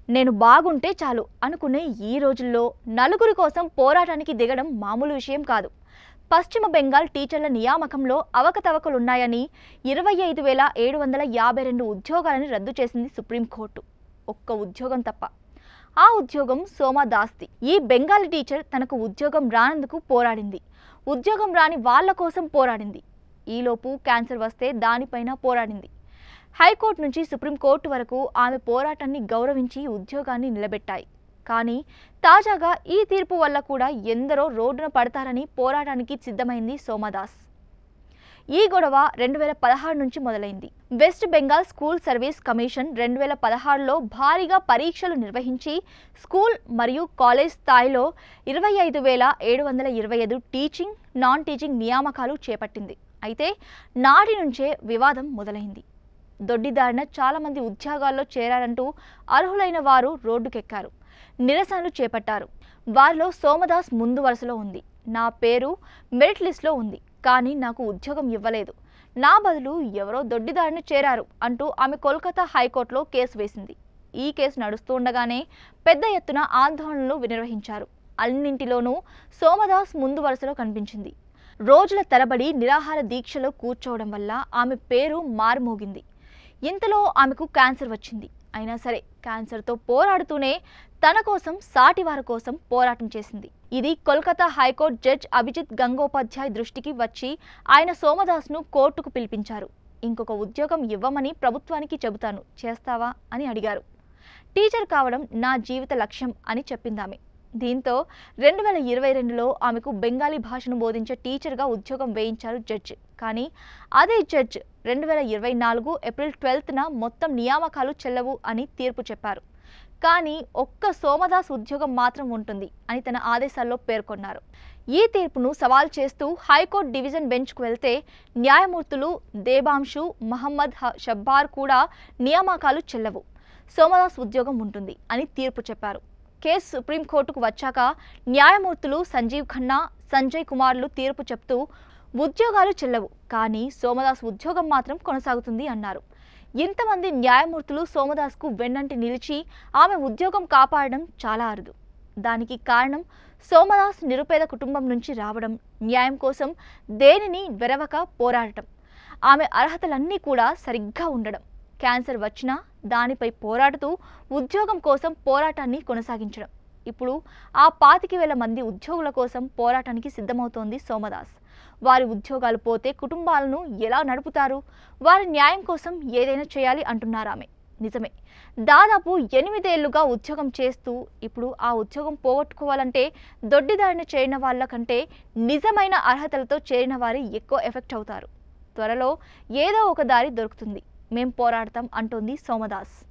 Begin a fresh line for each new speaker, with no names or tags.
నేను బాగుంటే చాలు అనుకునే ఈ రోజుల్లో నలుగురి కోసం పోరాటానికి దిగడం మామూలు విషయం కాదు. పశ్చిమ బెంగాల్ టీచర్ల నియామకంలో అవకతవకలున్నాయని 25,752 ఉద్యోగాలను రద్దు చేసింది సుప్రీంకోర్టు. ఒక్క ఉద్యోగం తప్ప. ఆ ఉద్యోగం సోమా దాస్ది. ఈ బెంగాలీ టీచర్ తనకు ఉద్యోగం రానందుకు పోరాడింది. ఉద్యోగం రాని వాళ్ళ కోసం పోరాడింది. ఈలోపు క్యాన్సర్ వస్తే దానిపైన పోరాడింది. హైకోర్టు నుంచి సుప్రీంకోర్టు వరకు ఆమె పోరాటాన్ని గౌరవించి ఉద్యోగాన్ని నిలబెట్టాయి. కానీ తాజాగా ఈ తీర్పు వల్ల కూడా ఎందరో రోడ్డున పడతారని పోరాటానికి సిద్ధమైంది సోమాదాస్. ఈ గొడవ 2016 నుంచి మొదలైంది. West Bengal School Service Commission 2016లో భారీగా పరీక్షలు నిర్వహించి స్కూల్ మరియు కాలేజ్ స్థాయిలో 25,725 టీచింగ్, నాన్ టీచింగ్ నియామకాలు చేపట్టింది. అయితే నాటి నుంచే వివాదం మొదలైంది. దొడ్డిదారిన చాలామంది ఉద్యోగాల్లో చేరారంటూ అర్హులైన వారు రోడ్డుకెక్కారు, నిరసనలు చేపట్టారు. వారిలో సోమదాస్ ముందు వరుసలో ఉంది. నా పేరు మెరిట్ లిస్ట్లో ఉంది, కానీ నాకు ఉద్యోగం ఇవ్వలేదు, నా బదులు ఎవరో దొడ్డిదారిన చేరారు అంటూ ఆమె కోల్కతా హైకోర్టులో కేసు వేసింది. ఈ కేసు నడుస్తుండగానే పెద్ద ఎత్తున ఆందోళనలు నిర్వహించారు. అన్నింటిలోనూ సోమదాస్ ముందు వరుసలో కనిపించింది. రోజుల తరబడి నిరాహార దీక్షలో కూర్చోవడం వల్ల ఆమె పేరు మారుమోగింది. ఇంతలో ఆమెకు క్యాన్సర్ వచ్చింది. అయినా సరే క్యాన్సర్తో పోరాడుతూనే తన కోసం, సాటి వారి కోసం పోరాటం చేసింది. ఇది కోల్కతా హైకోర్టు జడ్జ్ అభిజిత్ గంగోపాధ్యాయ్ దృష్టికి వచ్చి ఆయన సోమదాస్ను కోర్టుకు పిలిపించారు. ఇంకొక ఉద్యోగం ఇవ్వమని ప్రభుత్వానికి చెబుతాను, చేస్తావా అని అడిగారు. టీచర్ కావడం నా జీవిత లక్ష్యం అని చెప్పిందామె. దీంతో 2022లో ఆమెకు బెంగాలీ భాషను బోధించే టీచర్గా ఉద్యోగం వేయించారు జడ్జి. కానీ అదే జడ్జ్ 2024 ఏప్రిల్ 12న మొత్తం నియామకాలు చెల్లవు అని తీర్పు చెప్పారు. కానీ ఒక్క సోమదాస్ ఉద్యోగం మాత్రం ఉంటుంది అని తన ఆదేశాల్లో పేర్కొన్నారు. ఈ తీర్పును సవాల్ చేస్తూ హైకోర్టు డివిజన్ బెంచ్కు వెళ్తే న్యాయమూర్తులు దేబాంశు, మహమ్మద్ షబ్బార్ కూడా నియామకాలు చెల్లవు, సోమదాస్ ఉద్యోగం ఉంటుంది అని తీర్పు చెప్పారు. కేసు సుప్రీంకోర్టుకు వచ్చాక న్యాయమూర్తులు సంజీవ్ ఖన్నా, సంజయ్ కుమార్లు తీర్పు చెప్తూ ఉద్యోగాలు చెల్లవు, కానీ సోమదాస్ ఉద్యోగం మాత్రం కొనసాగుతుంది అన్నారు. ఇంతమంది న్యాయమూర్తులు సోమదాస్కు వెన్నంటి నిలిచి ఆమె ఉద్యోగం కాపాడడం చాలా అరుదు. దానికి కారణం సోమదాస్ నిరుపేద కుటుంబం నుంచి రావడం, న్యాయం కోసం దేనిని వెరవక పోరాడటం, ఆమె అర్హతలన్నీ కూడా సరిగ్గా ఉండడం, క్యాన్సర్ వచ్చినా దానిపై పోరాడుతూ ఉద్యోగం కోసం పోరాటాన్ని కొనసాగించడం. ఇప్పుడు ఆ 25,000 మంది ఉద్యోగుల కోసం పోరాటానికి సిద్ధమవుతోంది సోమదాస్. వారి ఉద్యోగాలు పోతే కుటుంబాలను ఎలా నడుపుతారు? వారి న్యాయం కోసం ఏదైనా చేయాలి అంటున్నారామె. నిజమే, దాదాపు 8 ఏళ్లుగా ఉద్యోగం చేస్తూ ఇప్పుడు ఆ ఉద్యోగం పోగొట్టుకోవాలంటే దొడ్డిదారిన చేరిన వాళ్ళ కంటే నిజమైన అర్హతలతో చేరిన వారి ఎక్కువ ఎఫెక్ట్ అవుతారు. త్వరలో ఏదో ఒక దారి దొరుకుతుంది, మేం పోరాడతాం అంటోంది సోమదాస్.